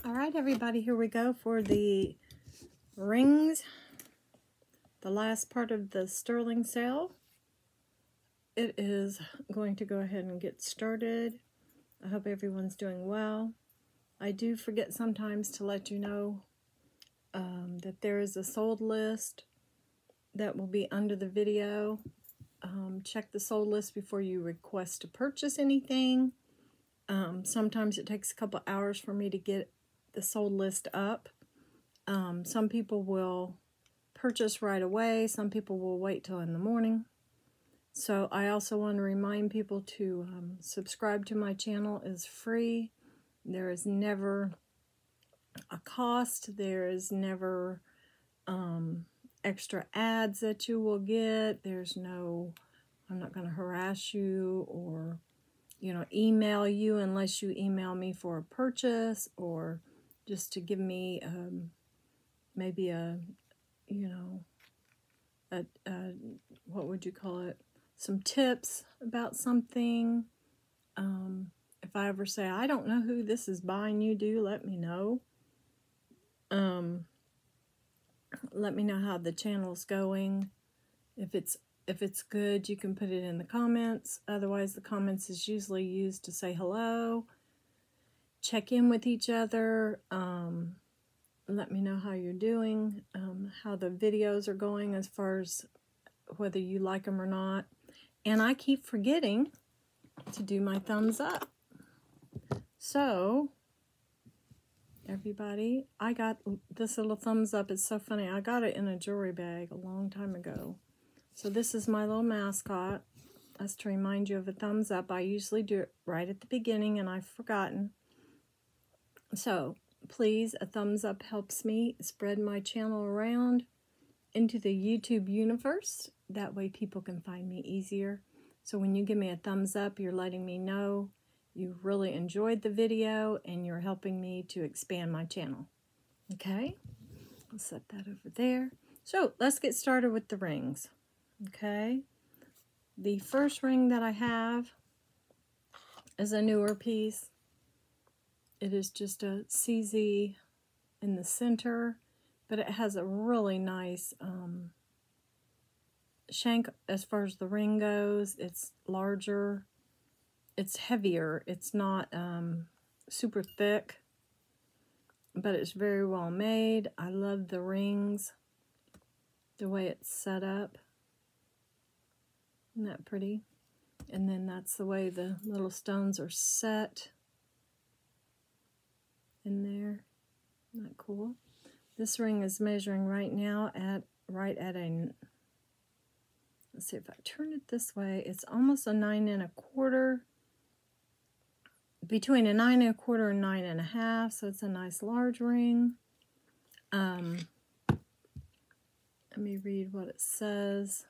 All right, everybody, here we go for the rings. The last part of the sterling sale. It is going to go ahead and get started. I hope everyone's doing well. I do forget sometimes to let you know that there is a sold list that will be under the video. Check the sold list before you request to purchase anything. Sometimes it takes a couple hours for me to get the sold list up. Some people will purchase right away. Some people will wait till in the morning. So I also want to remind people to subscribe to my channel. It's free. There is never a cost. There is never extra ads that you will get. There's no, I'm not going to harass you or, email you unless you email me for a purchase or just to give me maybe what would you call it? Some tips about something. If I ever say, I don't know who this is buying you, do let me know. Let me know how the channel's going. If it's good, you can put it in the comments. Otherwise, the comments is usually used to say hello, check in with each other, let me know how you're doing, how the videos are going as far as whether you like them or not. And I keep forgetting to do my thumbs up. So, everybody, I got this little thumbs up. It's so funny. I got it in a jewelry bag a long time ago. So this is my little mascot. That's to remind you of a thumbs up. I usually do it right at the beginning, and I've forgotten. So, please, a thumbs up helps me spread my channel around into the YouTube universe. That way people can find me easier. So when you give me a thumbs up, you're letting me know you really enjoyed the video and you're helping me to expand my channel. Okay, I'll set that over there. So let's get started with the rings. Okay, the first ring that I have is a newer piece. It is just a CZ in the center, but it has a really nice shank as far as the ring goes. It's larger, it's heavier, it's not super thick, but it's very well made. I love the rings, the way it's set up. Isn't that pretty? And then that's the way the little stones are set in there. Isn't that cool? This ring is measuring right now at a, let's see if I turn it this way, it's almost a 9 1/4, between a 9 1/4 and 9 1/2, so it's a nice large ring. Let me read what it says.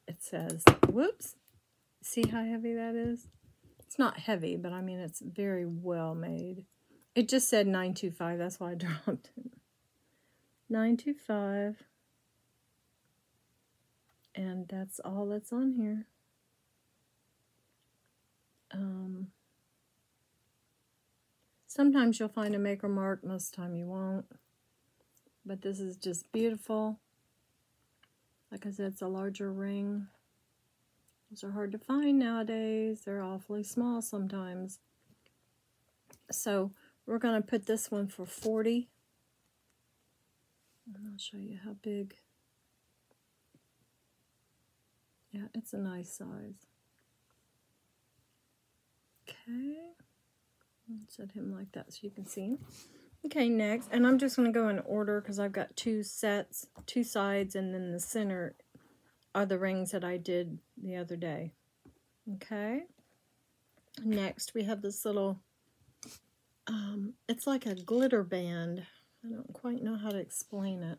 It says, whoops, see how heavy that is? It's not heavy, but I mean it's very well made. It just said 925, that's why I dropped it. 925. And that's all that's on here. Sometimes you'll find a maker mark, most of the time you won't. But this is just beautiful. Like I said, it's a larger ring. Those are hard to find nowadays. They're awfully small sometimes. So we're going to put this one for 40. And I'll show you how big. Yeah, it's a nice size. Okay. Set him like that so you can see him. Okay, next. And I'm just going to go in order because I've got two sets, two sides, and then the center are the rings that I did the other day. Okay. Next, we have this little, it's like a glitter band. I don't quite know how to explain it.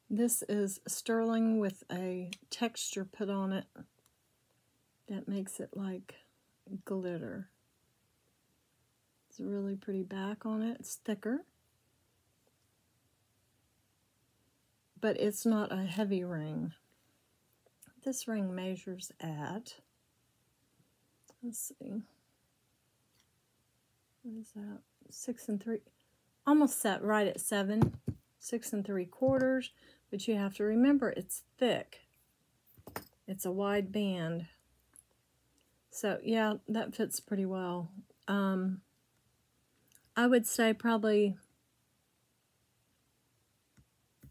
This is sterling with a texture put on it that makes it like glitter. It's a really pretty back on it. It's thicker. But it's not a heavy ring. This ring measures at, let's see, what is that? 6 3, almost set right at 7, 6 3/4. But you have to remember it's thick. It's a wide band. So yeah, that fits pretty well. I would say probably,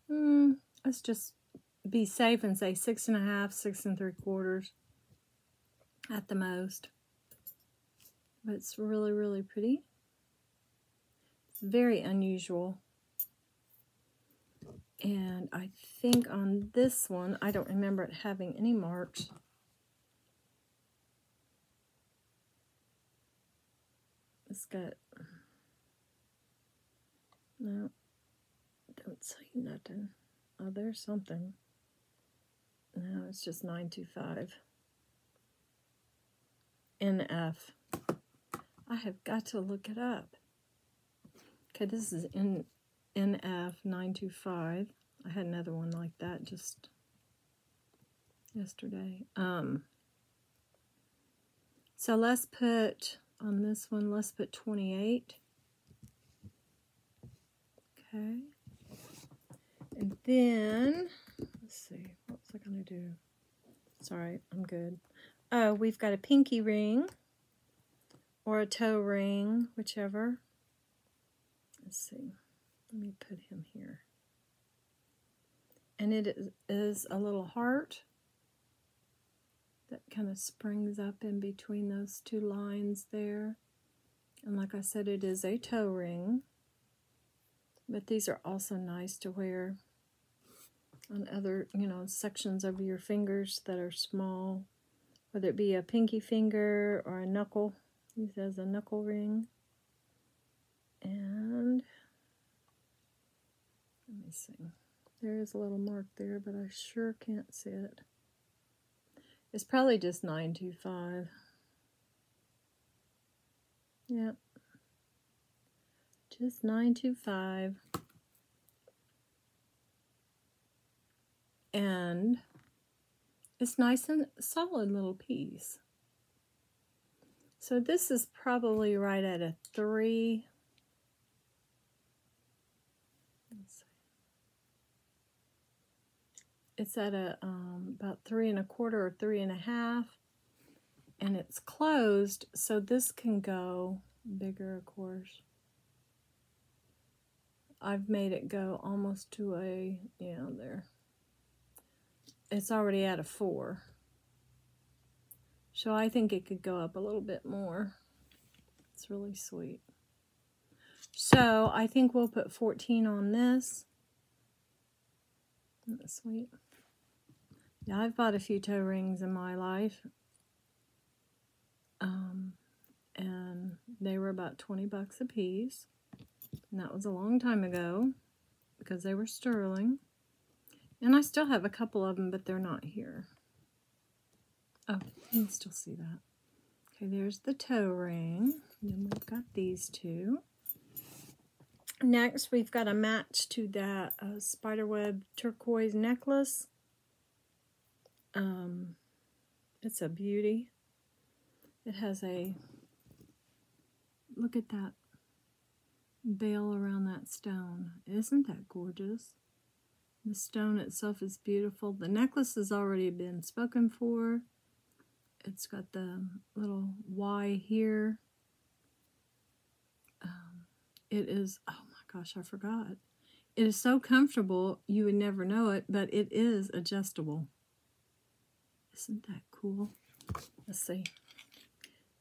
let's just be safe and say 6 1/2, 6 3/4 at the most. But it's really, really pretty. It's very unusual. And I think on this one, I don't remember it having any marks. It's got, no, don't say nothing. Oh, there's something. No, it's just 925. NF. I have got to look it up. Okay, this is NF 925. I had another one like that just yesterday. So let's put, on this one, let's put 28. Okay. And then, let's see, what was I going to do? Sorry, I'm good. Oh, we've got a pinky ring or a toe ring, whichever. Let's see. Let me put him here. And it is a little heart that kind of springs up in between those two lines there. And like I said, it is a toe ring. But these are also nice to wear on other, sections of your fingers that are small. Whether it be a pinky finger or a knuckle. This has a knuckle ring. And let me see. There is a little mark there, but I sure can't see it. It's probably just 925. Yep. Just 925. And it's nice and solid little piece. So this is probably right at a 3. Let's see. It's at a about 3 1/4 or 3 1/2, and it's closed, so this can go bigger, of course. I've made it go almost to a, there. It's already at a 4. So I think it could go up a little bit more. It's really sweet. So I think we'll put 14 on this. Isn't that sweet? Yeah, I've bought a few toe rings in my life. And they were about 20 bucks a piece. And that was a long time ago because they were sterling. And I still have a couple of them, but they're not here. Oh, you can still see that. Okay, there's the toe ring. Then we've got these two. Next, we've got a match to that Spiderweb turquoise necklace. It's a beauty. It has a, look at that veil around that stone. Isn't that gorgeous? The stone itself is beautiful. The necklace has already been spoken for. It's got the little Y here. It is, oh my gosh, I forgot. It is so comfortable, you would never know it, but it is adjustable. Isn't that cool? Let's see.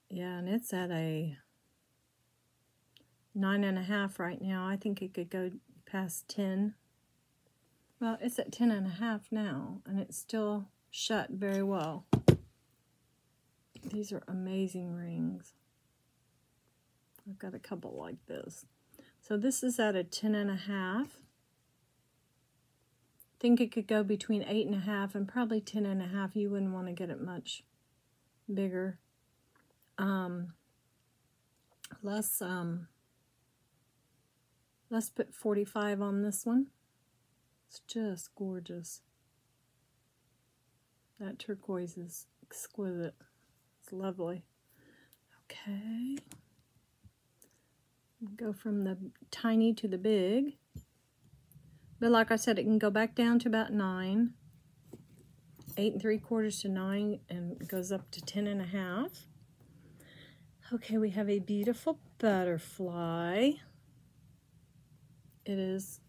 Yeah, and it's at a 9 1/2 right now. I think it could go past 10. Well, it's at 10 1/2 now, and it's still shut very well. These are amazing rings. I've got a couple like this. So this is at a 10 1/2. I think it could go between 8 1/2 and probably 10 1/2. You wouldn't want to get it much bigger. Let's put 45 on this one. It's just gorgeous. That turquoise is exquisite. It's lovely. Okay. Go from the tiny to the big. But like I said, it can go back down to about 9. 8 3/4 to 9, and it goes up to 10 1/2. Okay, we have a beautiful butterfly. It is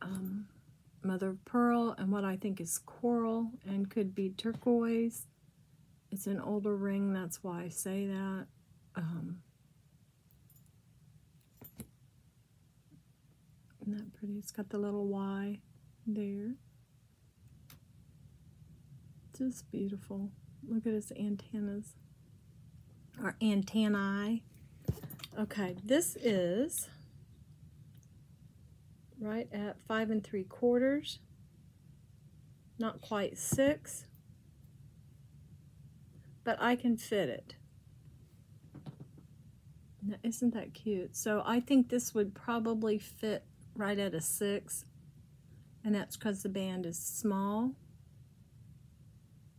mother of pearl and what I think is coral and could be turquoise. It's an older ring, that's why I say that. Isn't that pretty? It's got the little Y there. Just beautiful. Look at its antennas, or antennae. Okay, this is right at 5 3/4, not quite 6, but I can fit it. Now, isn't that cute? So I think this would probably fit right at a 6, and that's because the band is small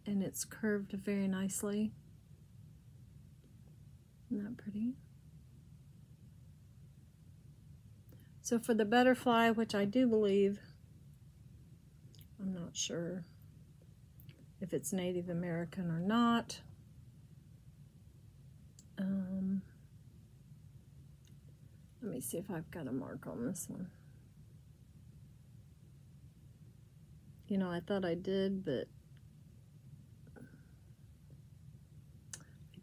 and it's curved very nicely. Isn't that pretty? So for the butterfly, which I do believe, I'm not sure if it's Native American or not. Let me see if I've got a mark on this one. You know, I thought I did, but I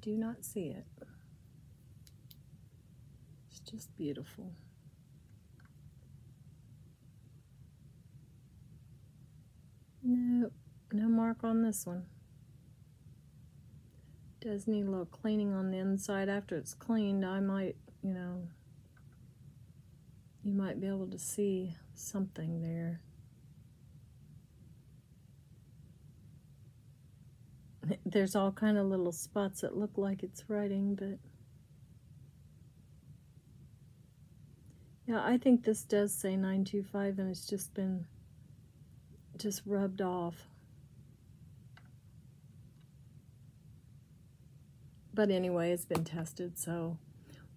do not see it. It's just beautiful. Nope, no mark on this one. Does need a little cleaning on the inside. After it's cleaned, I might, you know, you might be able to see something there. There's all kind of little spots that look like it's writing, but yeah, I think this does say 925, and it's just been rubbed off. But anyway, it's been tested, so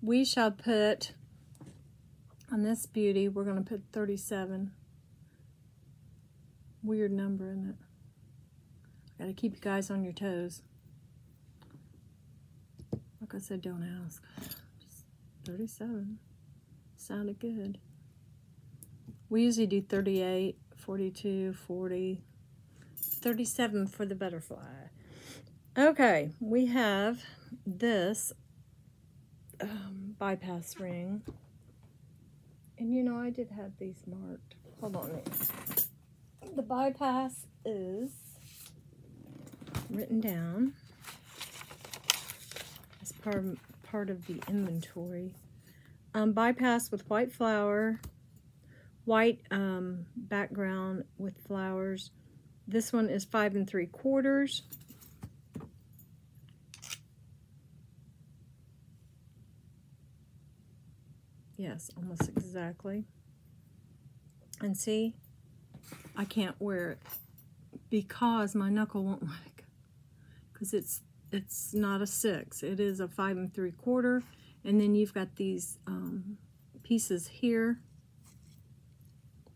we shall put on this beauty, we're going to put 37. Weird number, isn't it? Got to keep you guys on your toes. Like I said, don't ask. Just 37. Sounded good. We usually do 38, 42, 40, 37 for the butterfly. Okay, we have this bypass ring. And you know, I did have these marked. Hold on a minute. The bypass is written down as part of the inventory. Bypass with white flower, white background with flowers. This one is 5 3/4. Yes, almost exactly. And see, I can't wear it because my knuckle won't let it go. Because it's not a 6. It is a 5 3/4. And then you've got these pieces here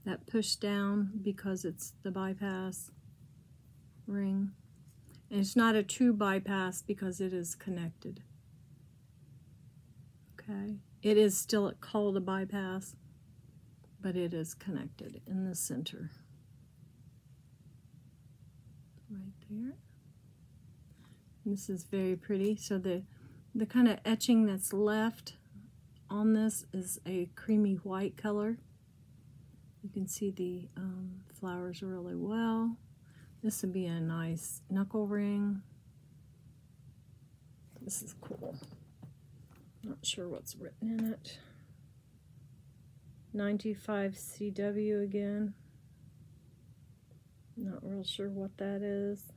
that push down because it's the bypass ring. And it's not a true bypass because it is connected. Okay. It is still called a bypass, but it is connected in the center. Right there. And this is very pretty. So the kind of etching that's left on this is a creamy white color. You can see the flowers really well. This would be a nice knuckle ring. This is cool. Not sure what's written in it. 925 CW again. Not real sure what that is.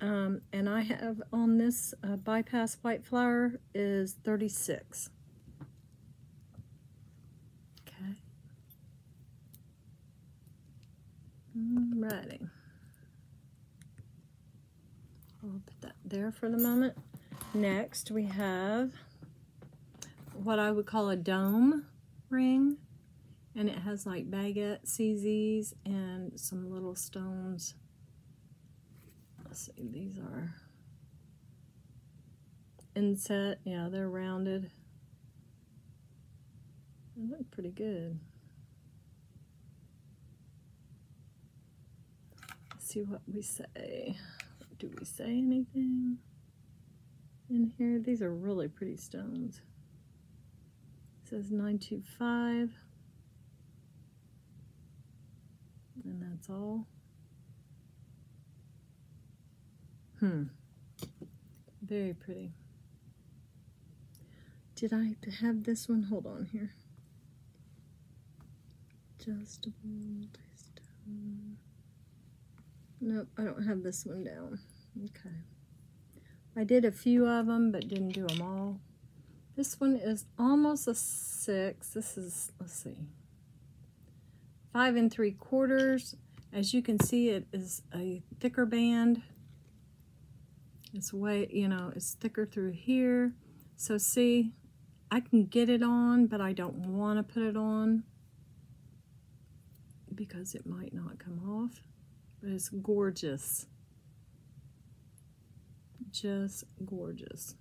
And I have on this bypass white flower is 36. Okay. Alrighty. I'll put that there for the moment. Next we have what I would call a dome ring. And it has like baguette CZs and some little stones. Let's see, these are inset. Yeah, they're rounded. They look pretty good. Let's see what we say. Do we say anything in here? These are really pretty stones. It says 925. And that's all. Very pretty. Did I have this one? Hold on here. Adjustable multi-stone. Nope, I don't have this one down. Okay. I did a few of them, but didn't do them all. This one is almost a 6. This is, let's see, 5 3/4. As you can see, it is a thicker band. It's way, you know, it's thicker through here. So see, I can get it on, but I don't want to put it on because it might not come off. But it's gorgeous. Just gorgeous.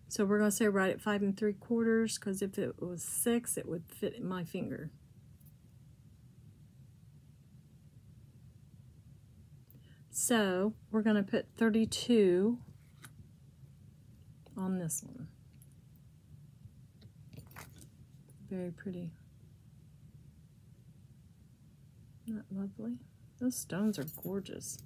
So we're going to say right at 5 3/4, because if it was 6, it would fit in my finger. So we're going to put 32 on this one. Very pretty. Isn't that lovely? Those stones are gorgeous.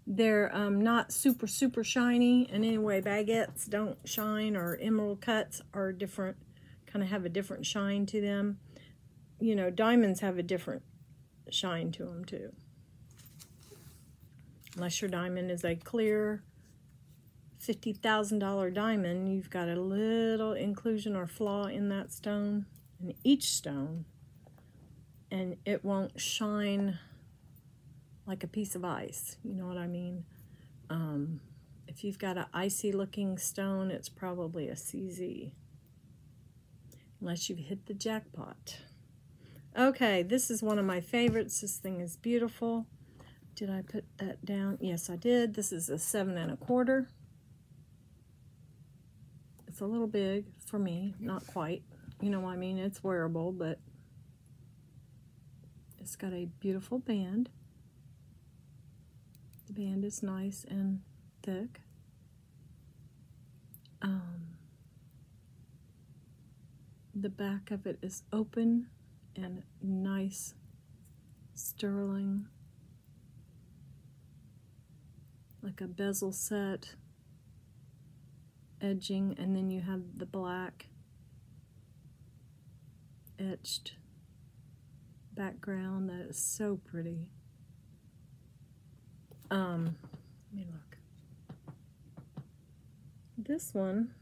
They're not super, super shiny. And anyway, baguettes don't shine, or emerald cuts are different, kind of have a different shine to them. You know, diamonds have a different shine to them too. Unless your diamond is a clear $50,000 diamond, you've got a little inclusion or flaw in that stone, in each stone, and it won't shine like a piece of ice. You know what I mean? If you've got an icy looking stone, it's probably a CZ. Unless you've hit the jackpot. Okay, this is one of my favorites. This thing is beautiful. Did I put that down? Yes, I did. This is a 7 1/4. It's a little big for me, not quite. You know what I mean? It's wearable, but it's got a beautiful band. The band is nice and thick. The back of it is open and nice sterling, like a bezel set edging, and then you have the black etched background that is so pretty. Let me look. This one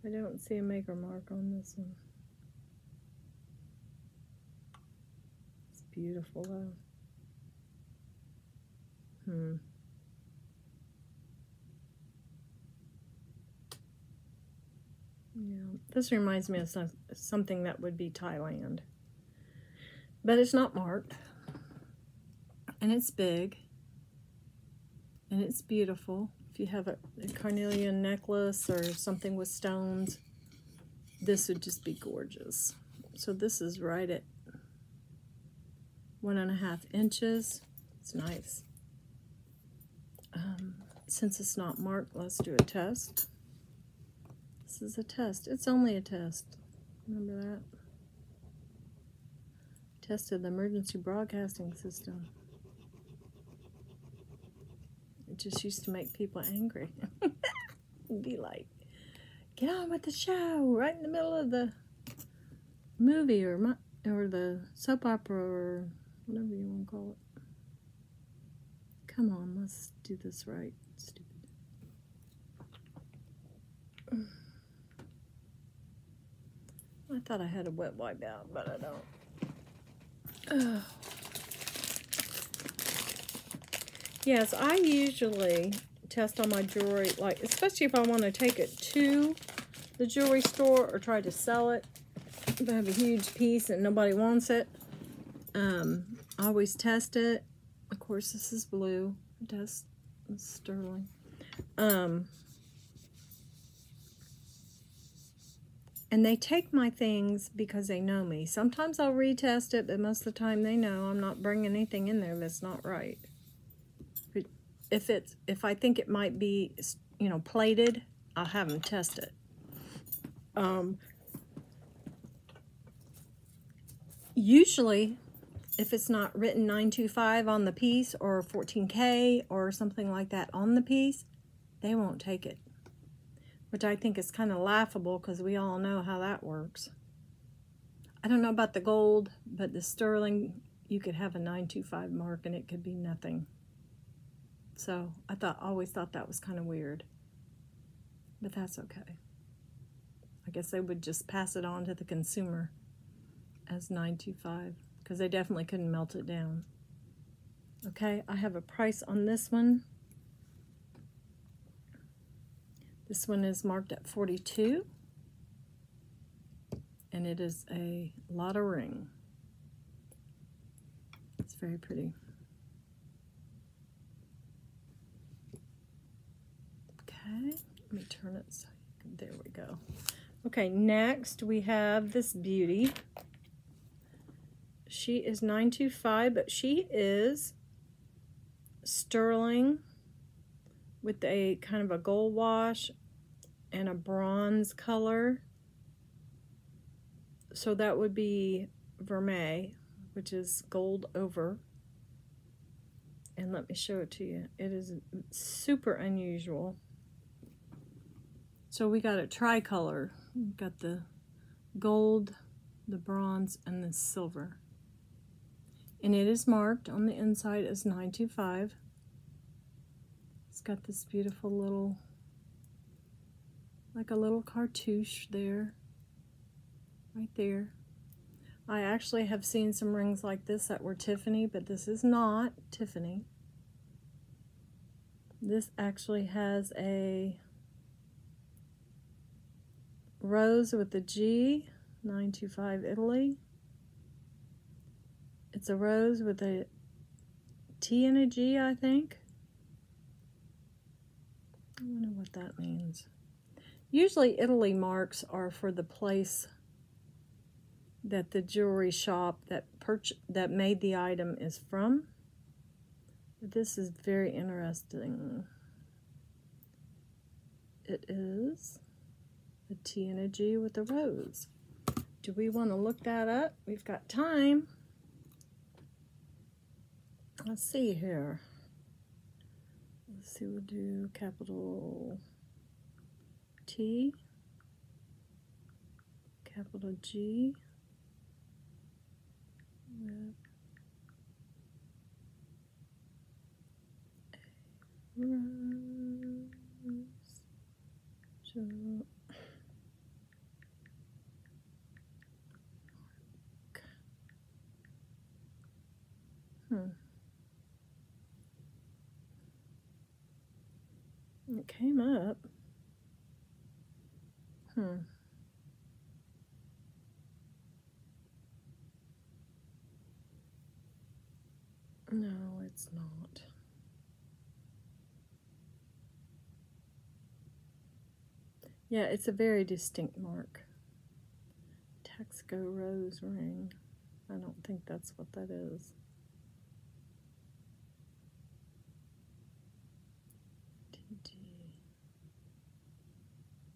I don't see a maker mark on this one. It's beautiful though. Yeah, this reminds me of something that would be Thailand. But it's not marked. And it's big. And it's beautiful. If you have a carnelian necklace or something with stones, this would just be gorgeous. So this is right at 1.5 inches. It's nice. Since it's not marked, let's do a test. This is a test. It's only a test. Remember that? Tested the emergency broadcasting system. It just used to make people angry. Be like, get on with the show right in the middle of the movie or the soap opera or whatever you want to call it. Come on, let's do this right. Stupid. I I thought I had a wet wipe out, but I don't. Ugh. Yes, I usually test on my jewelry, like, especially if I want to take it to the jewelry store or try to sell it. If I have a huge piece and nobody wants it, I always test it. Of course, this is blue. Test sterling. And they take my things because they know me. Sometimes I'll retest it, but most of the time they know I'm not bringing anything in there that's not right. But if I think it might be, you know, plated, I'll have them test it. Usually, if it's not written 925 on the piece or 14K or something like that on the piece, they won't take it. Which I think is kind of laughable because we all know how that works. I don't know about the gold, but the sterling, you could have a 925 mark and it could be nothing. So I always thought that was kind of weird. But that's okay. I guess they would just pass it on to the consumer as 925 because they definitely couldn't melt it down. Okay, I have a price on this one. This one is marked at $42, and it is a Lotta ring. It's very pretty. Okay, let me turn it so you can, there we go. Okay, next we have this beauty. She is 925, but she is sterling with a kind of a gold wash and a bronze color. So that would be vermeil, which is gold over. And let me show it to you. It is super unusual. So we got a tricolor. We've got the gold, the bronze, and the silver. And it is marked on the inside as 925. It's got this beautiful little, like a little cartouche there, right there. I actually have seen some rings like this that were Tiffany, but this is not Tiffany. This actually has a rose with a G, 925 Italy. It's a rose with a T and a G, I think. I wonder what that means. Usually Italy marks are for the place that the jewelry shop that made the item is from. But this is very interesting. It is a T and a G with a rose. Do we want to look that up? We've got time. Let's see here. Let's see, we'll do capital T, capital G, with a rose. So, It came up. No, it's not. Yeah, it's a very distinct mark. Texaco rose ring. I don't think that's what that is.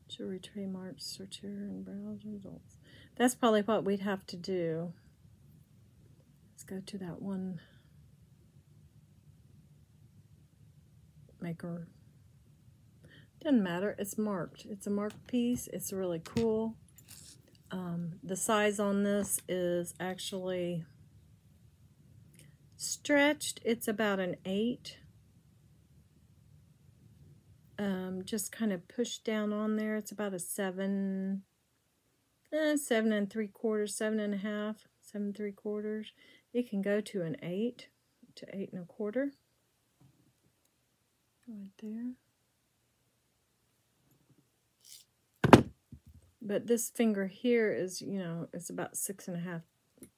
Jewelry trademarks, search here and browse results. That's probably what we'd have to do. Let's go to that one maker. Doesn't matter, it's marked. It's a marked piece. It's really cool. The size on this is actually stretched. It's about an 8. Just kind of pushed down on there. It's about a 7, 7 3/4, 7 1/2, 7 3/4. It can go to an 8 to 8 1/4. Right there. But this finger here is, you know, it's about 6 1/2,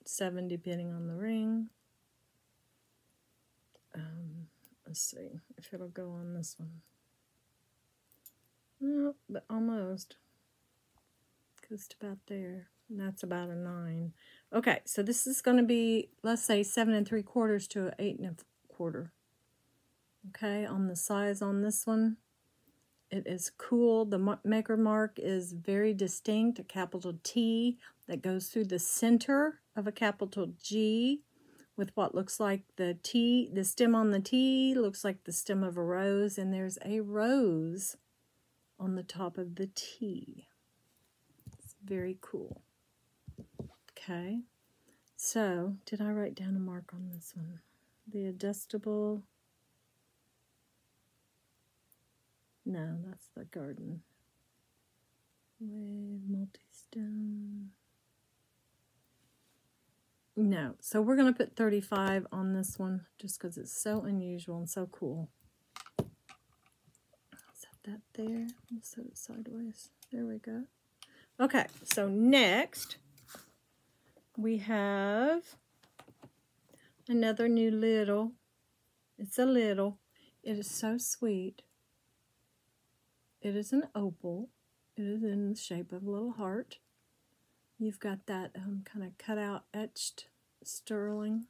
7, depending on the ring. Let's see if it'll go on this one. No, but almost. Goes to about there. And that's about a 9. Okay, so this is going to be, let's say, 7 3/4 to 8 1/4. Okay, on the size on this one. It is cool. The maker mark is very distinct, a capital T that goes through the center of a capital G with what looks like the T. The stem on the T looks like the stem of a rose, and there's a rose on the top of the T. It's very cool. Okay, so did I write down a mark on this one? The adjustable... No, that's the garden. Wave, multi-stone. No, so we're going to put 35 on this one just because it's so unusual and so cool. Set that there. We'll set it sideways. There we go. Okay, so next we have another new little. It's a little. It is so sweet. It is an opal. It is in the shape of a little heart. You've got that kind of cut out, etched sterling.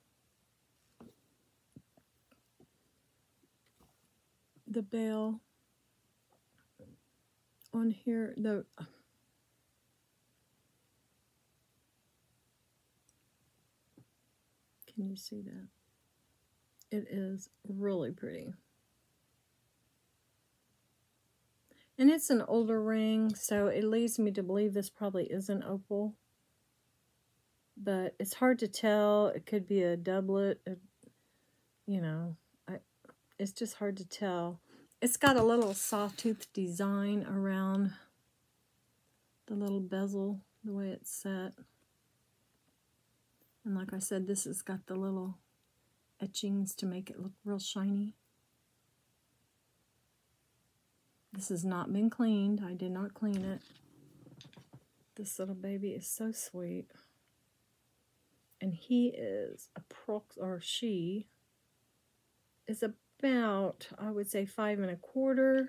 The bell on here, can you see that? It is really pretty. And it's an older ring, so it leads me to believe this probably is an opal. But it's hard to tell. It could be a doublet. You know, it's just hard to tell. It's got a little sawtooth design around the little bezel, the way it's set. And like I said, this has got the little etchings to make it look real shiny. This has not been cleaned. I did not clean it. This little baby is so sweet. And he is she is about, I would say, 5 1/4.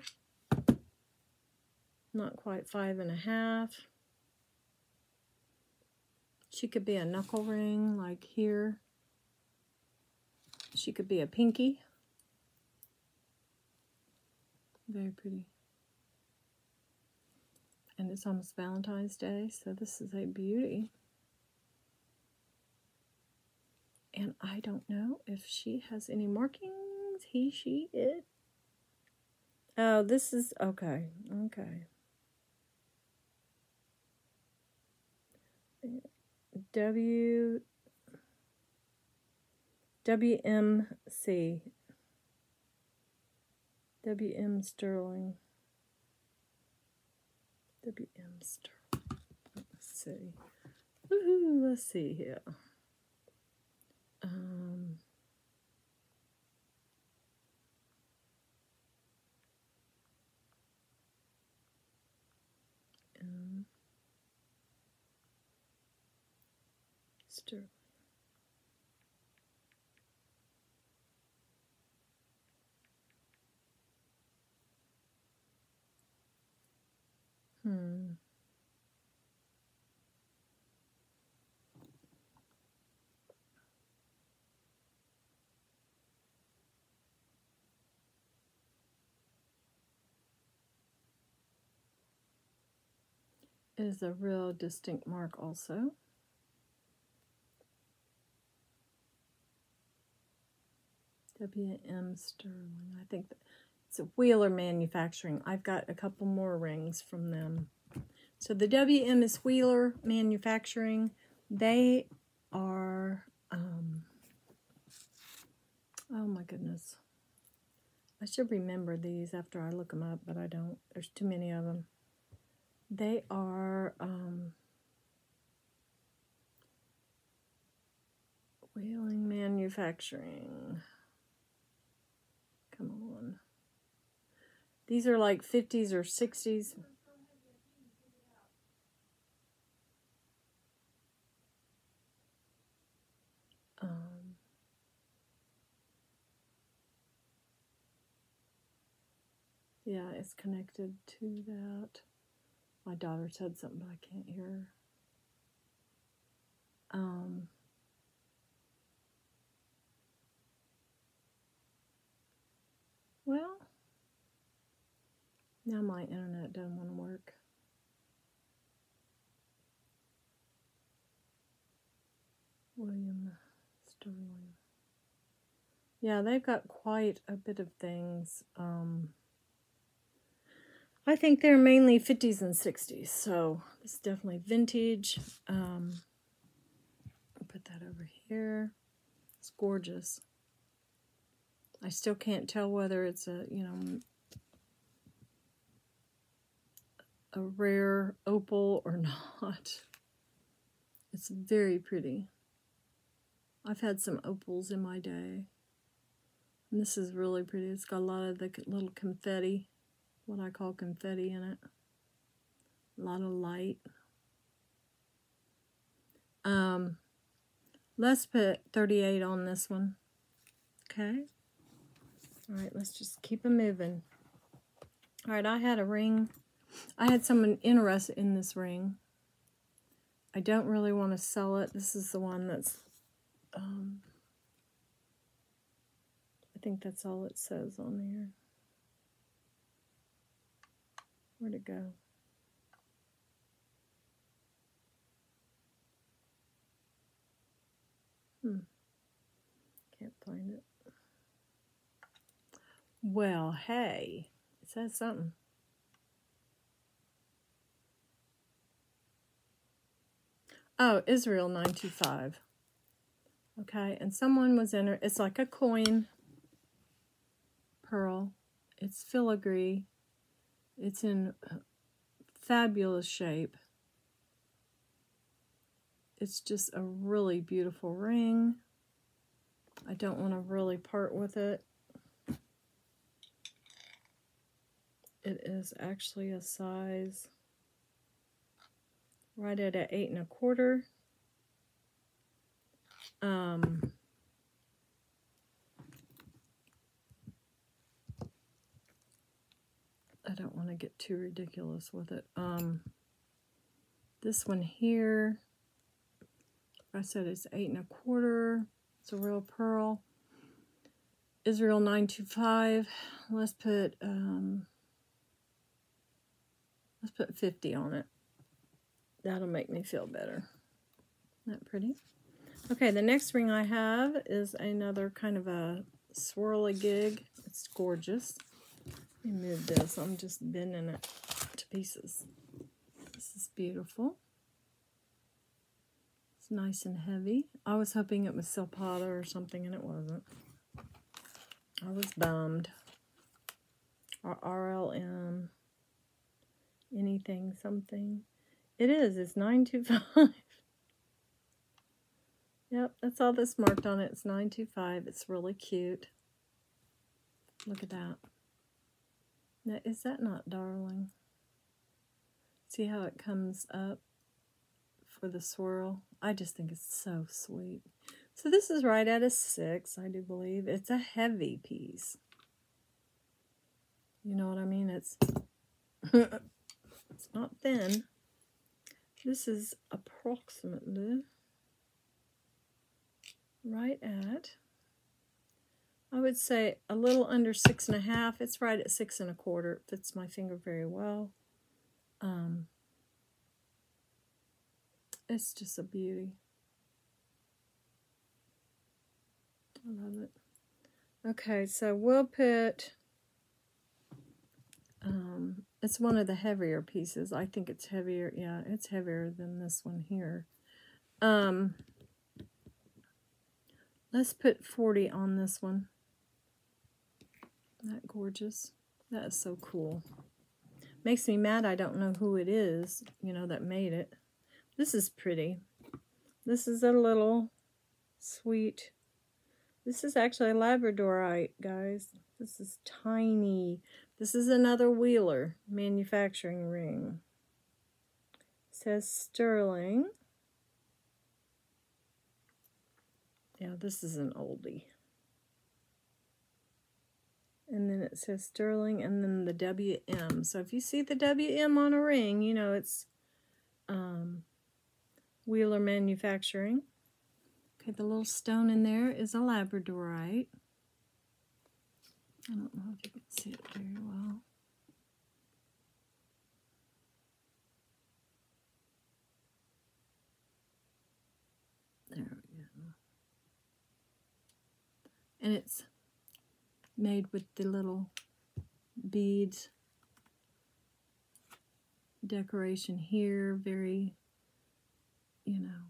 Not quite 5 1/2. She could be a knuckle ring, like here. She could be a pinky. Very pretty. And it's almost Valentine's Day, so this is a beauty. And I don't know if she has any markings. He, she, it. Oh, this is, okay, okay. WMC. WM Sterling. WM Sterling. Let's see. Woohoo, let's see here. Sterling. It is a real distinct mark also. WM Sterling. I think it's a Wheeler Manufacturing. I've got a couple more rings from them. So the WM is Wheeler Manufacturing. They are, oh my goodness. I should remember these after I look them up, but I don't. There's too many of them. They are manufacturing. Come on. These are like 50s or 60s. Yeah, it's connected to that. My daughter said something, but I can't hear her. Well, now my internet doesn't want to work. William Sterling. Yeah, they've got quite a bit of things. I think they're mainly 50s and 60s, so it's definitely vintage. I'll put that over here. It's gorgeous. I still can't tell whether it's a, you know, a rare opal or not. It's very pretty. I've had some opals in my day. And this is really pretty. It's got a lot of the little confetti, what I call confetti in it. A lot of light. Let's put 38 on this one. Okay. All right, let's just keep it moving. All right, I had a ring. I had someone interested in this ring. I don't really want to sell it. This is the one that's, I think that's all it says on here. Where'd it go? Can't find it. Well, hey, it says something. Oh, Israel 925. Okay, and someone was in it. It's like a coin pearl. It's filigree. It's in fabulous shape. It's just a really beautiful ring. I don't want to really part with it. It is actually a size right at an 8 1/4. I don't want to get too ridiculous with it. This one here, I said it's 8 1/4. It's a real pearl. Israel 925. Let's put 50 on it. That'll make me feel better. Isn't that pretty? Okay, the next ring I have is another kind of a swirly gig. It's gorgeous. Let me move this. I'm just bending it to pieces. This is beautiful. It's nice and heavy. I was hoping it was Silpata or something, and it wasn't. I was bummed. Or RLM. Anything, something. It is. It's 925. Yep, that's all that's marked on it. It's 925. It's really cute. Look at that. Now, is that not darling? See how it comes up for the swirl? I just think it's so sweet. So this is right at a 6, I do believe. It's a heavy piece. You know what I mean? It's it's not thin. This is approximately right at, I would say, a little under 6 1/2. It's right at 6 1/4. It fits my finger very well. It's just a beauty. I love it. Okay, so we'll put, it's one of the heavier pieces. I think it's heavier. Yeah, it's heavier than this one here. Let's put 40 on this one. Isn't that gorgeous? That is so cool. Makes me mad I don't know who it is, you know, that made it. This is pretty. This is a little sweet This is actually a Labradorite, guys. This is tiny. This is another Wheeler manufacturing ring. It says sterling. Yeah, this is an oldie. And then it says sterling and then the WM. So if you see the WM on a ring, you know it's Wheeler Manufacturing. Okay, the little stone in there is a Labradorite. I don't know if you can see it very well. There we go. And it's made with the little beads decoration here, very, you know,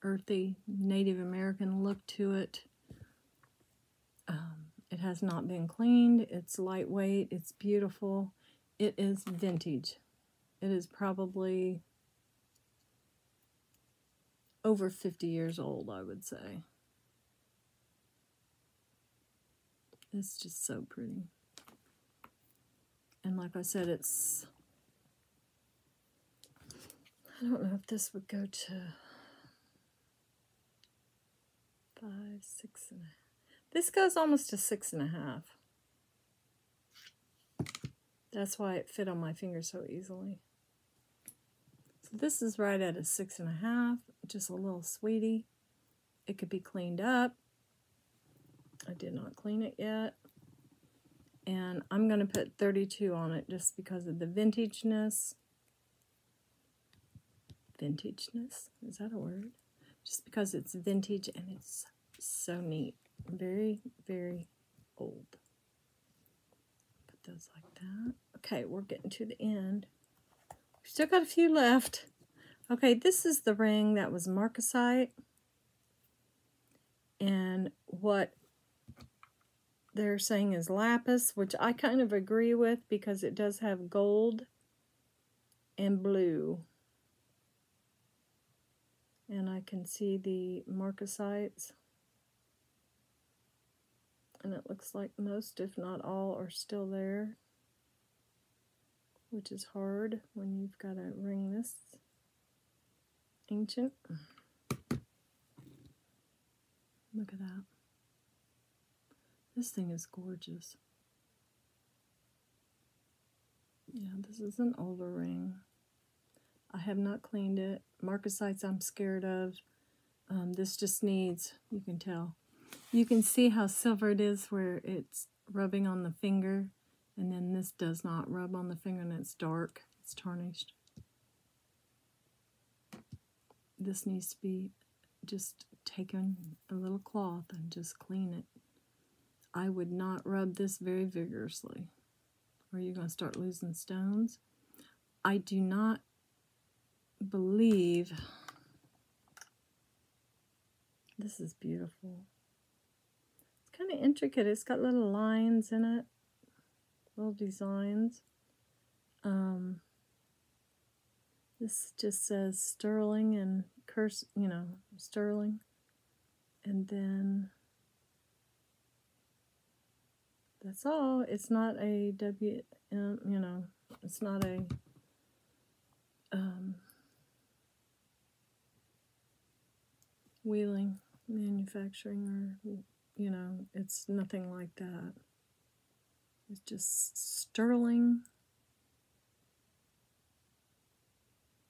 earthy Native American look to it. It has not been cleaned. It's lightweight. It's beautiful. It is vintage. It is probably over 50 years old, I would say. It's just so pretty. And like I said, it's, I don't know if this would go to 5, 6 and a half. This goes almost to 6.5. That's why it fit on my finger so easily. So this is right at a 6.5, just a little sweetie. It could be cleaned up. I did not clean it yet. And I'm going to put 32 on it just because of the vintageness. Vintageness? Is that a word? Just because it's vintage and it's so neat. Very, very old. Put those like that. Okay, we're getting to the end. We've still got a few left. Okay, this is the ring that was marcasite. And what they're saying is lapis, which I kind of agree with because it does have gold and blue. And I can see the marcasites. And it looks like most, if not all, are still there. Which is hard when you've got a ring this ancient. Look at that. This thing is gorgeous. Yeah, this is an older ring. I have not cleaned it. Marcasites I'm scared of. This just needs, you can tell. You can see how silver it is where it's rubbing on the finger. And then this does not rub on the finger and it's dark. It's tarnished. This needs to be just taken a little cloth and just clean it. I would not rub this very vigorously or you're going to start losing stones. I do not believe, this is beautiful. It's kind of intricate. It's got little lines in it, little designs. This just says sterling and sterling. And then that's all. It's not a it's not a wheeling manufacturing or, it's nothing like that. It's just sterling.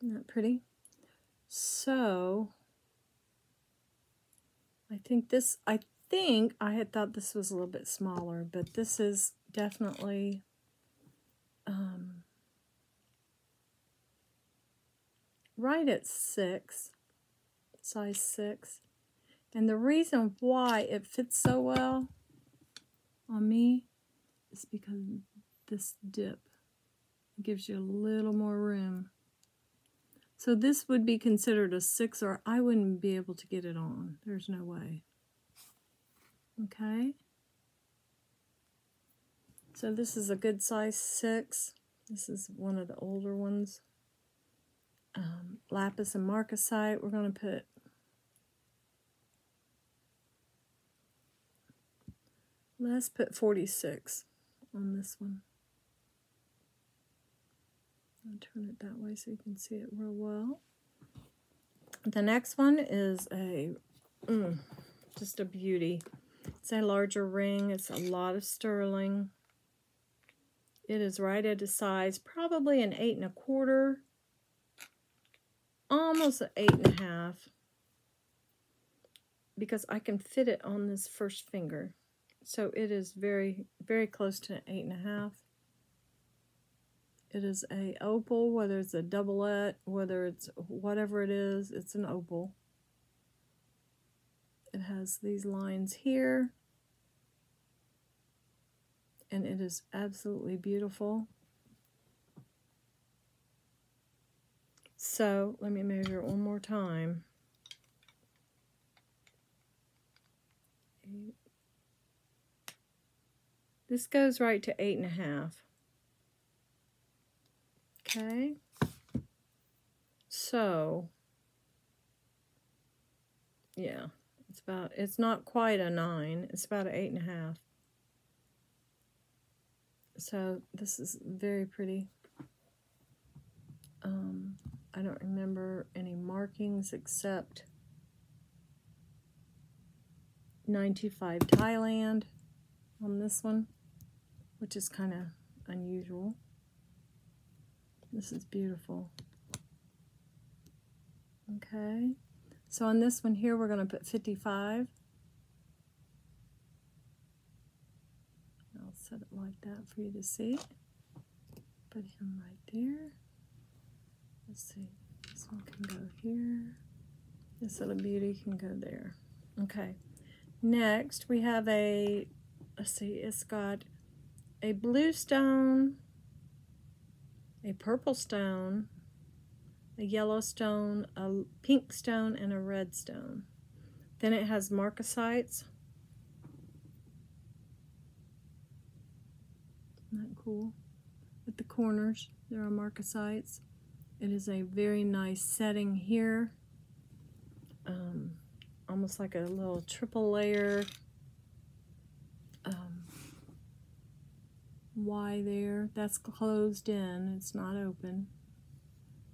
Isn't that pretty? So, I think I had thought this was a little bit smaller, but this is definitely right at 6, size 6. And the reason why it fits so well on me is because this dip gives you a little more room. So this would be considered a 6, or I wouldn't be able to get it on. There's no way. Okay. So this is a good size 6. This is one of the older ones. Lapis and marcasite. We're going to put Let's put 46 on this one. I'll turn it that way so you can see it real well. The next one is a just a beauty. It's a larger ring. It's a lot of sterling. It is right at a size, probably an 8 1/4, almost an 8 1/2, because I can fit it on this first finger. So it is very, very close to an 8 1/2. It is a opal, whether it's a doublet, whether it's whatever it is, it's an opal. It has these lines here, and it is absolutely beautiful. So let me measure it one more time. 8. This goes right to 8 1/2. Okay, so yeah, it's not quite a 9, it's about an 8 1/2. So this is very pretty. I don't remember any markings except 925 Thailand on this one, which is kind of unusual. This is beautiful. Okay, so on this one here, we're going to put 55. I'll set it like that for you to see. Put him right there. Let's see, this one can go here. This little beauty can go there. Okay, next we have a, let's see, it's got a blue stone, a purple stone, a yellow stone, a pink stone, and a red stone. Then it has marcasites. Isn't that cool? At the corners, there are marcasites. It is a very nice setting here. Almost like a little triple layer Y there. That's closed in, it's not open.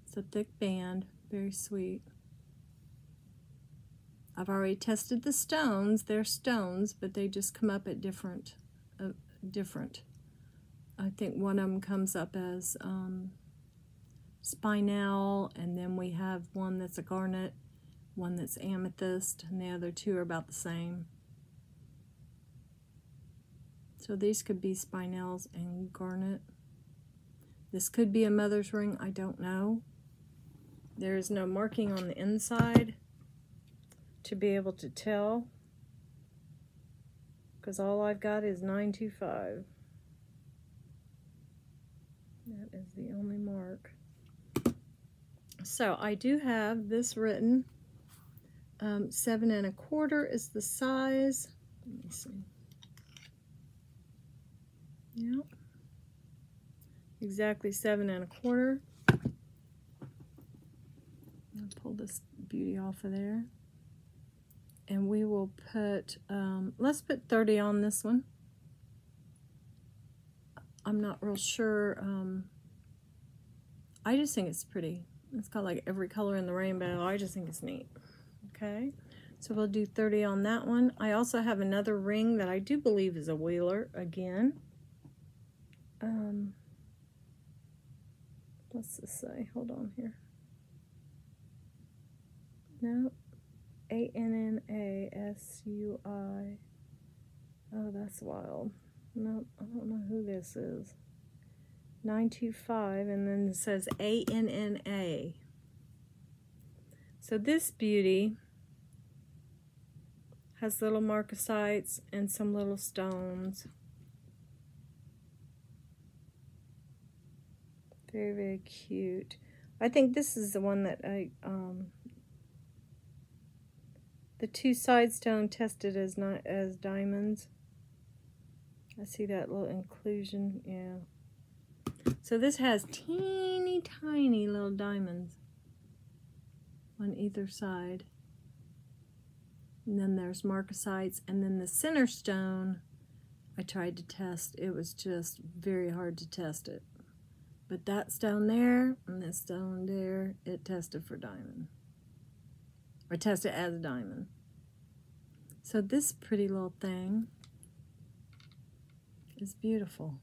It's a thick band, very sweet. I've already tested the stones. They're stones, but they just come up at different. I think one of them comes up as spinel, and then we have one that's a garnet, one that's amethyst, and the other two are about the same. So these could be spinels and garnet. This could be a mother's ring, I don't know. There is no marking on the inside to be able to tell, because all I've got is 925. That is the only mark. So I do have this written. 7 1/4 is the size. Let me see. Yep. Exactly 7 1/4. I'll pull this beauty off of there. And we will put, let's put 30 on this one. I'm not real sure. I just think it's pretty. It's got like every color in the rainbow. I just think it's neat. Okay, so we'll do 30 on that one. I also have another ring that I do believe is a wheeler again. What's this say? Hold on here. No, ANNASUI. Oh, that's wild. No, I don't know who this is. 925, and then it says ANNA. So this beauty has little marcasites and some little stones. Very, very cute. I think this is the one that I, the two side stone tested as not as diamonds. I see that little inclusion, yeah. So this has teeny tiny little diamonds on either side. And then there's marcasites, and then the center stone I tried to test. It was just very hard to test it. But that stone there and that stone there, it tested for diamond. Or tested as a diamond. So this pretty little thing is beautiful.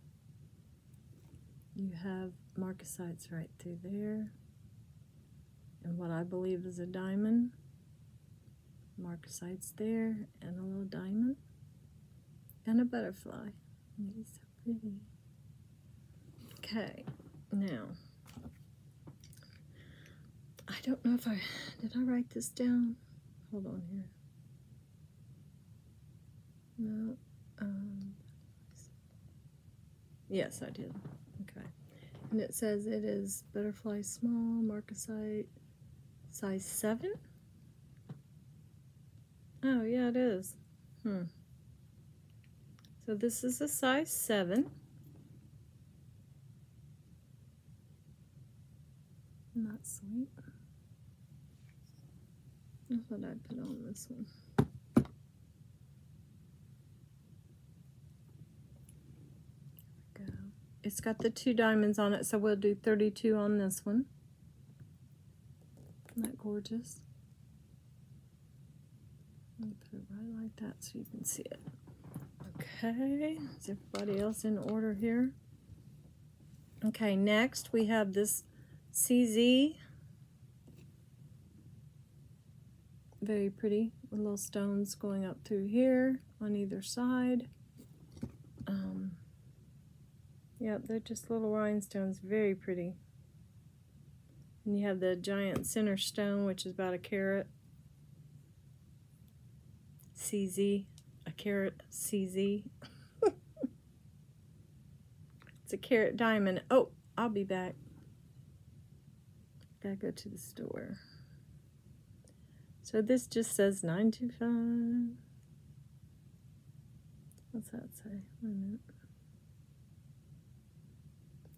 You have marcasites right through there. And what I believe is a diamond. Marcasites there, and a little diamond. And a butterfly. He's so pretty. Okay, now. I don't know if did I write this down? Hold on here. No. Yes, I did. Okay. And it says it is butterfly small, marcasite, size 7? Oh, yeah, it is. So this is a size 7. Not sweet. That's what I put on this one. There we go. It's got the 2 diamonds on it, so we'll do 32 on this one. Isn't that gorgeous? Let me put it right like that so you can see it. Okay, is everybody else in order here? Okay, next we have this CZ. Very pretty, with little stones going up through here on either side. Yep, they're just little rhinestones, very pretty. And you have the giant center stone, which is about a carat. CZ, a carat CZ. It's a carat diamond. Oh, I'll be back. Gotta go to the store. So this just says $9.25. What's that say? Wait a minute.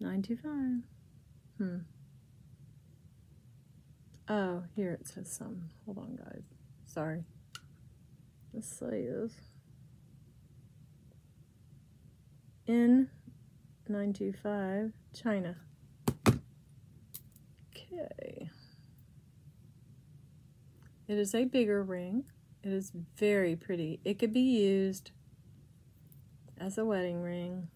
$9.25. Oh, here it says something. Hold on, guys. Sorry. This says N925 China. Okay. It is a bigger ring. It is very pretty. It could be used as a wedding ring.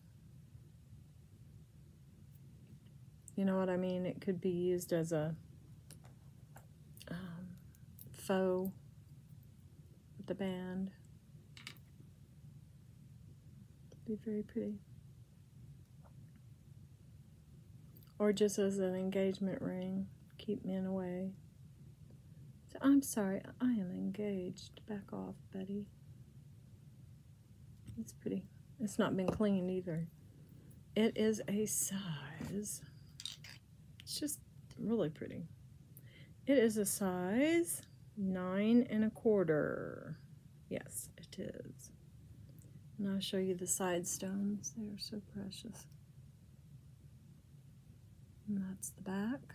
You know what I mean? It could be used as a faux with the band. Be very pretty. Or just as an engagement ring. Keep men away. So, I'm sorry, I am engaged. Back off, Betty. It's pretty. It's not been cleaned either. It is a size. It's just really pretty. It is a size 9 1/4. Yes, it is. And I'll show you the side stones. They are so precious. And that's the back.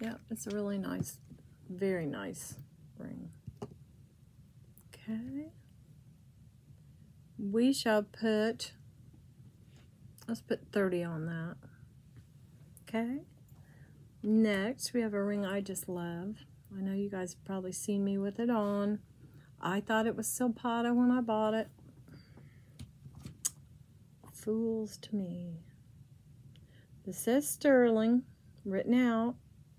Yeah, it's a really nice, very nice ring. Okay. We shall put, let's put 30 on that. Okay. Next, we have a ring I just love. I know you guys have probably seen me with it on. I thought it was Silpata when I bought it. Fools to me. This says sterling written out,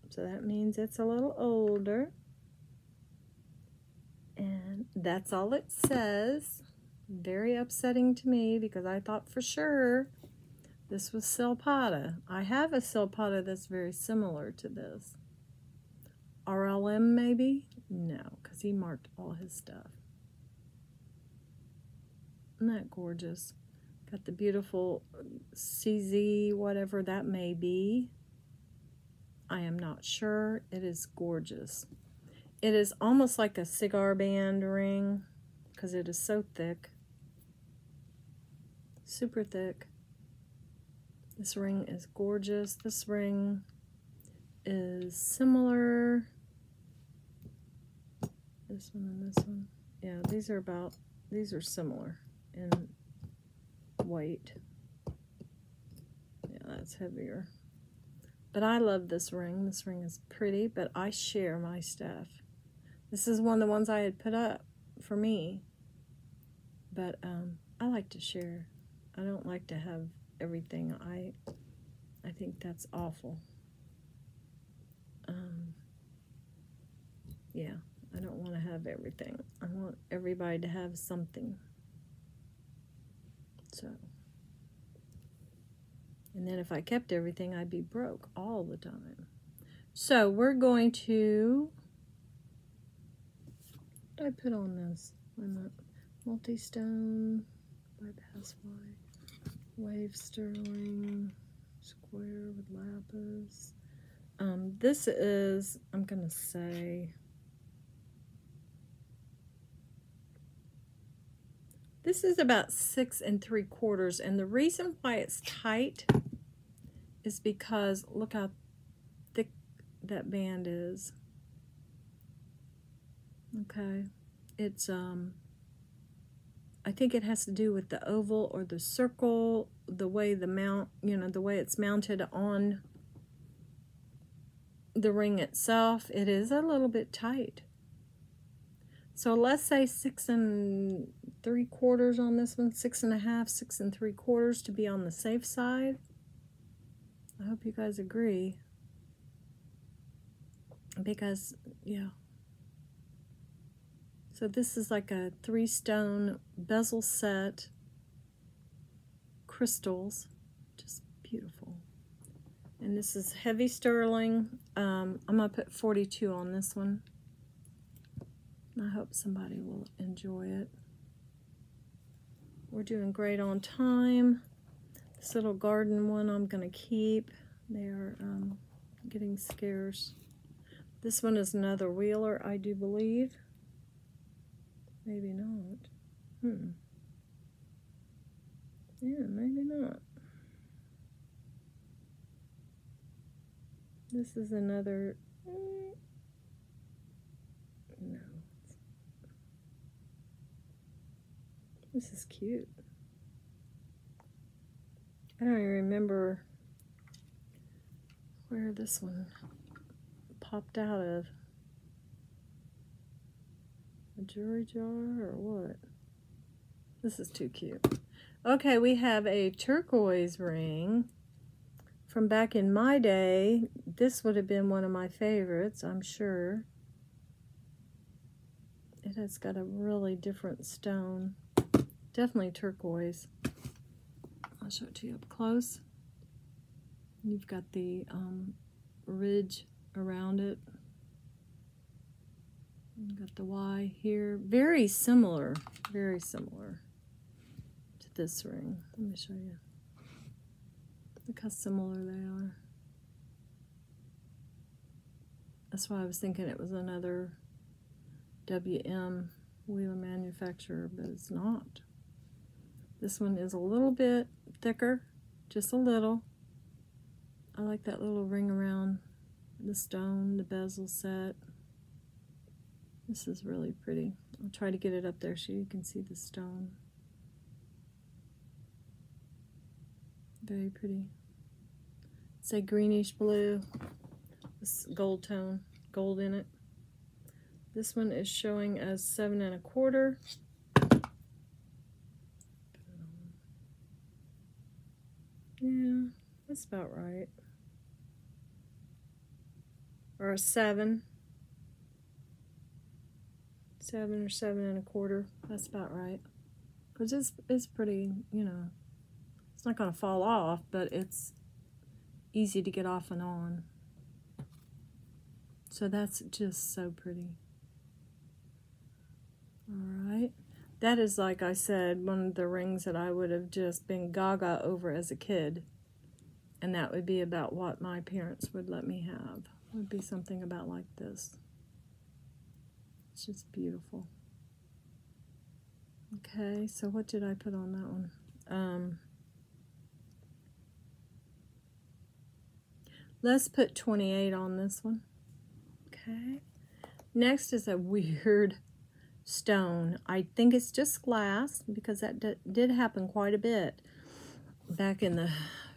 so that means it's a little older. And that's all it says. Very upsetting to me because I thought for sure this was Silpata. I have a Silpata that's very similar to this. RLM maybe? No, because he marked all his stuff. Isn't that gorgeous? Got the beautiful CZ, whatever that may be. I am not sure. It is gorgeous. It is almost like a cigar band ring because it is so thick. Super thick. This ring is gorgeous. This ring is similar. This one and this one. Yeah, these are similar in weight. Yeah, that's heavier. But I love this ring. This ring is pretty, but I share my stuff. This is one of the ones I had put up for me. But I like to share. I don't like to have everything. I think that's awful. Yeah, I don't want to have everything. I want everybody to have something. So, and then if I kept everything, I'd be broke all the time. So we're going to, what did I put on this? Multi-stone, bypass wave sterling, square with lapis. This is, I'm going to say, this is about 6 3/4, and the reason why it's tight is because look how thick that band is. Okay, it's I think it has to do with the oval or the circle, the way the mount, the way it's mounted on the ring itself. It is a little bit tight. So let's say 6 3/4 on this one, 6 1/2, 6 3/4 to be on the safe side. I hope you guys agree. Because, yeah. So this is like a 3-stone bezel set, crystals, just beautiful. And this is heavy sterling. I'm going to put 42 on this one. I hope somebody will enjoy it. We're doing great on time. This little garden one I'm going to keep. They are getting scarce. This one is another wheeler, I do believe. Maybe not. Yeah, maybe not. This is another... No. This is cute. I don't even remember where this one popped out of. A jewelry jar or what? This is too cute. Okay, we have a turquoise ring from back in my day. This would have been one of my favorites, I'm sure. It has got a really different stone. Definitely turquoise. I'll show it to you up close. You've got the ridge around it. You've got the Y here. Very similar to this ring. Let me show you. Look how similar they are. That's why I was thinking it was another WM wheeler manufacturer, but it's not. This one is a little bit thicker, just a little. I like that little ring around the stone, the bezel set. This is really pretty. I'll try to get it up there so you can see the stone. Very pretty. It's a greenish blue. This gold tone, gold in it. This one is showing as 7 1/4. Yeah, that's about right. Or a 7. 7 or 7 1/4. That's about right. Because it's pretty, it's not going to fall off, but it's easy to get off and on. So that's just so pretty. Alright. That is, like I said, one of the rings that I would have just been gaga over as a kid. And that would be about what my parents would let me have. It would be something about like this. It's just beautiful. Okay, so what did I put on that one? Let's put 28 on this one. Okay. Next is a weird stone. I think it's just glass because that did happen quite a bit back in the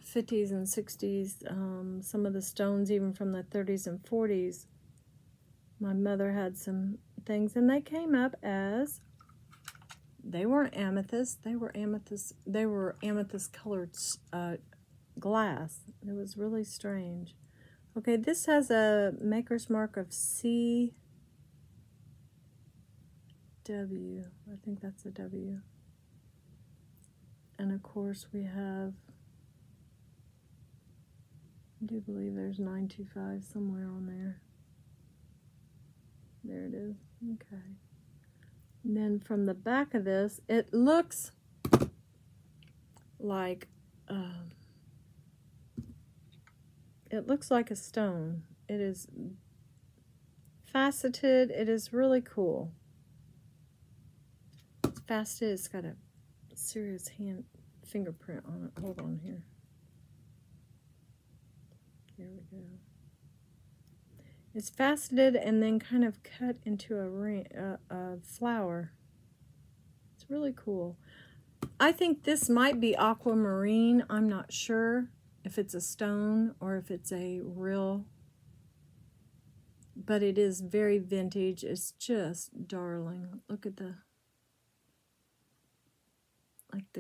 50s and 60s. Some of the stones, even from the 30s and 40s, my mother had some things, and they came up as, they weren't amethyst, they were amethyst colored glass. It was really strange. Okay, this has a maker's mark of CW. I think that's a W. And of course we have, I do believe there's 925 somewhere on there. There it is. Okay. And then from the back of this, it looks like a stone. It is faceted. It is really cool. It's faceted. It's got a serious fingerprint on it. Hold on here. There we go. It's faceted and then kind of cut into a ring, a flower. It's really cool. I think this might be aquamarine. I'm not sure if it's a stone or if it's a real, but it is very vintage. It's just darling. Look at the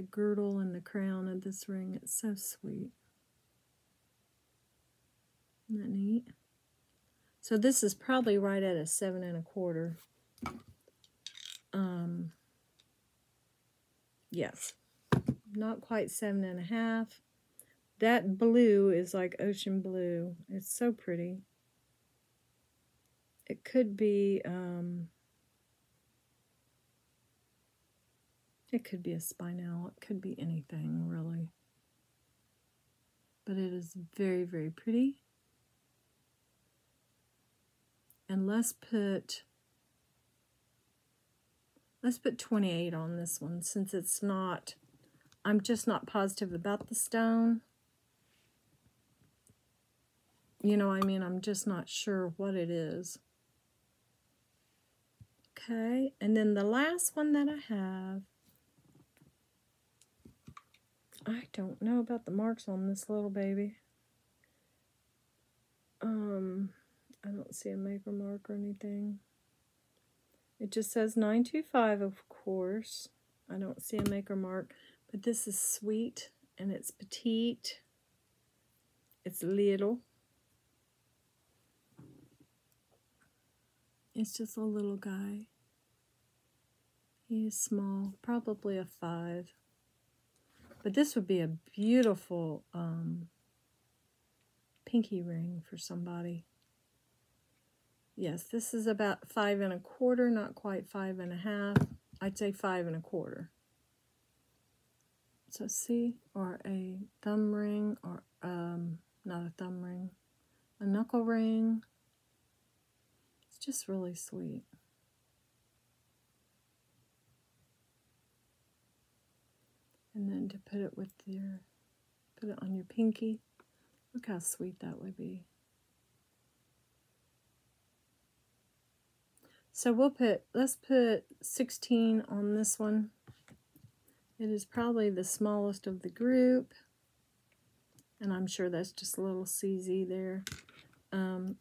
girdle and the crown of this ring. It's so sweet. Isn't that neat? So this is probably right at a 7 1/4. Yes, not quite 7 1/2. That blue is like ocean blue. It's so pretty. It could be a spinel. It could be anything really. But it is very, very pretty. And let's put 28 on this one, since it's not, I'm just not positive about the stone. You know, I mean, I'm just not sure what it is. Okay, and then the last one that I have, I don't know about the marks on this little baby. I don't see a maker mark or anything. It just says 925, of course. I don't see a maker mark, but this is sweet and it's petite. It's little. It's just a little guy. He is small, probably a 5. But this would be a beautiful pinky ring for somebody. Yes, this is about 5 1/4, not quite 5 1/2. I'd say 5 1/4. So see, or a thumb ring, or not a thumb ring, a knuckle ring. It's just really sweet. And then to put it on your pinky. Look how sweet that would be. So let's put 16 on this one. It is probably the smallest of the group. And I'm sure that's just a little CZ there.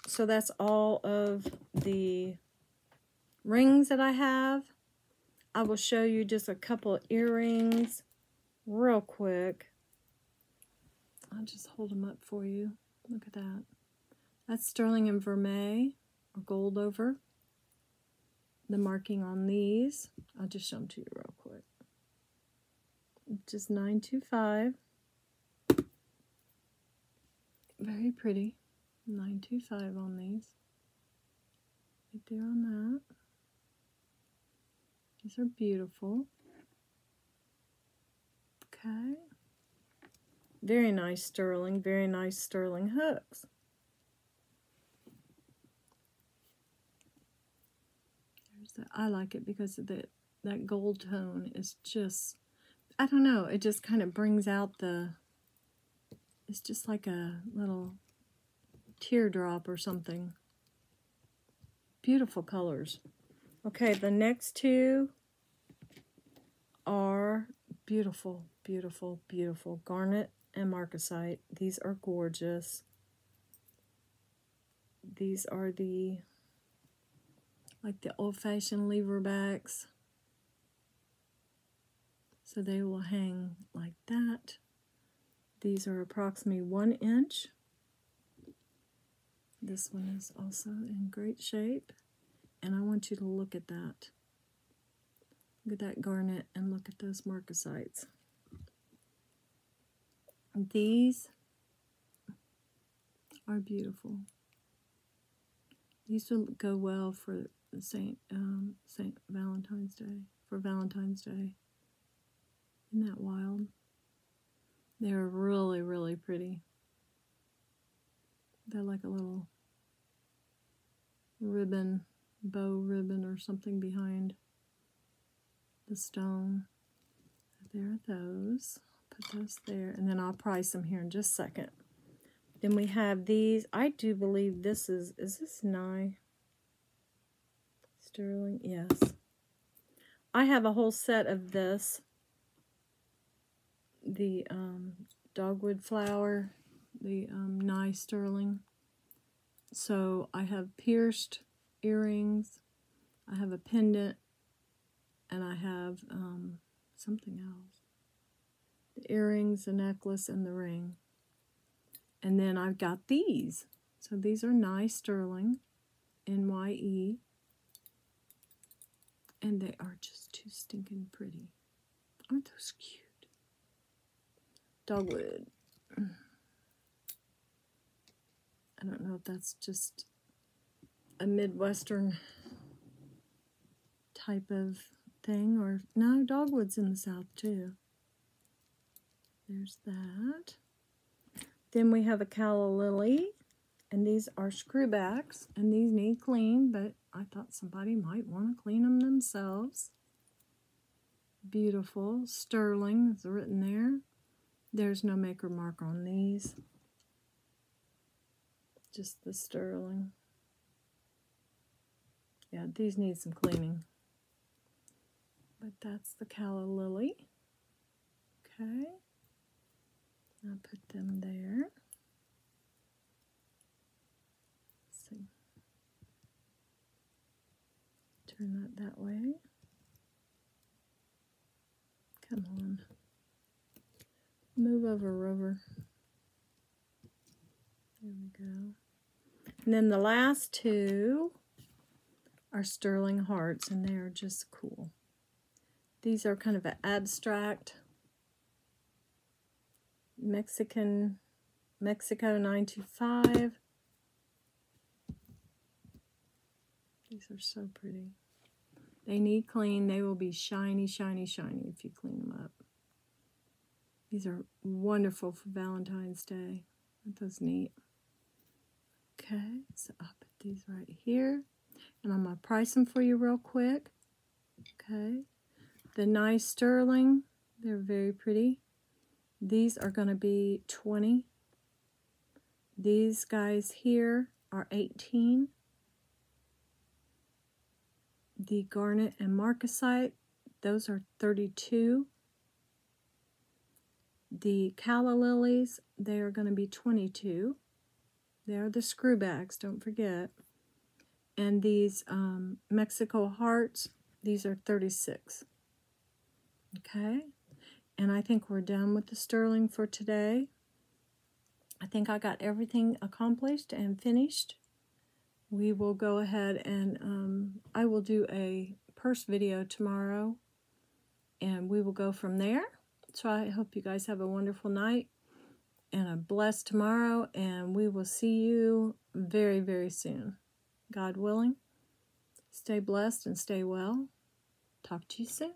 So that's all of the rings that I have. I will show you just a couple of earrings real quick. I'll just hold them up for you. Look at that. That's sterling and vermeil, or gold over. The marking on these, I'll just show them to you real quick. Just 925. Very pretty. 925 on these. Right there on that. These are beautiful. Okay. Very nice sterling hooks. I like it because of that gold tone is just, I don't know, it just kind of brings out it's just like a little teardrop or something. Beautiful colors. Okay, the next two are beautiful, beautiful, beautiful. Garnet and Marcasite. These are gorgeous. These are like the old-fashioned lever backs. So they will hang like that. These are approximately 1 inch. This one is also in great shape. And I want you to look at that. Look at that garnet and look at those marcasites. These are beautiful. These will go well for Saint Valentine's Day. For Valentine's Day. Isn't that wild? They're really, really pretty. They're like a little ribbon, bow ribbon or something behind the stone. There are those. Put those there, and then I'll price them here in just a second. Then we have these. I do believe this is this Nye Sterling? Yes. I have a whole set of this. The dogwood flower, the Nye Sterling. So I have pierced earrings, I have a pendant, and I have something else. The earrings, the necklace, and the ring. And then I've got these. So these are Nye Sterling, NYE. And they are just too stinking pretty. Aren't those cute? Dogwood. I don't know if that's just a Midwestern type of thing, or no, dogwood's in the South too. There's that. Then we have a Calla Lily, and these are screwbacks, and these need clean, but I thought somebody might want to clean them themselves. Beautiful. Sterling is written there. There's no maker mark on these. Just the sterling. Yeah, these need some cleaning. But that's the Calla Lily. Okay. I'll put them there. Let's see. Turn that way. Come on. Move over, Rover. There we go. And then the last two are sterling hearts, and they are just cool. These are kind of an abstract Mexico 925. These are so pretty. They need clean. They will be shiny, shiny, shiny if you clean them up. These are wonderful for Valentine's Day. Aren't those neat? Okay, so I'll put these right here. And I'm going to price them for you real quick. Okay. The Nye Sterling, they're very pretty. These are going to be 20. These guys here are 18. The garnet and marcasite, those are 32. The Calla Lilies, they are going to be 22. They're the screwbacks, don't forget. And these Mexico hearts, these are 36. Okay, and I think we're done with the sterling for today. I think I got everything accomplished and finished. We will go ahead and I will do a purse video tomorrow, and we will go from there. So I hope you guys have a wonderful night and a blessed tomorrow, and we will see you very, very soon. God willing, stay blessed and stay well. Talk to you soon.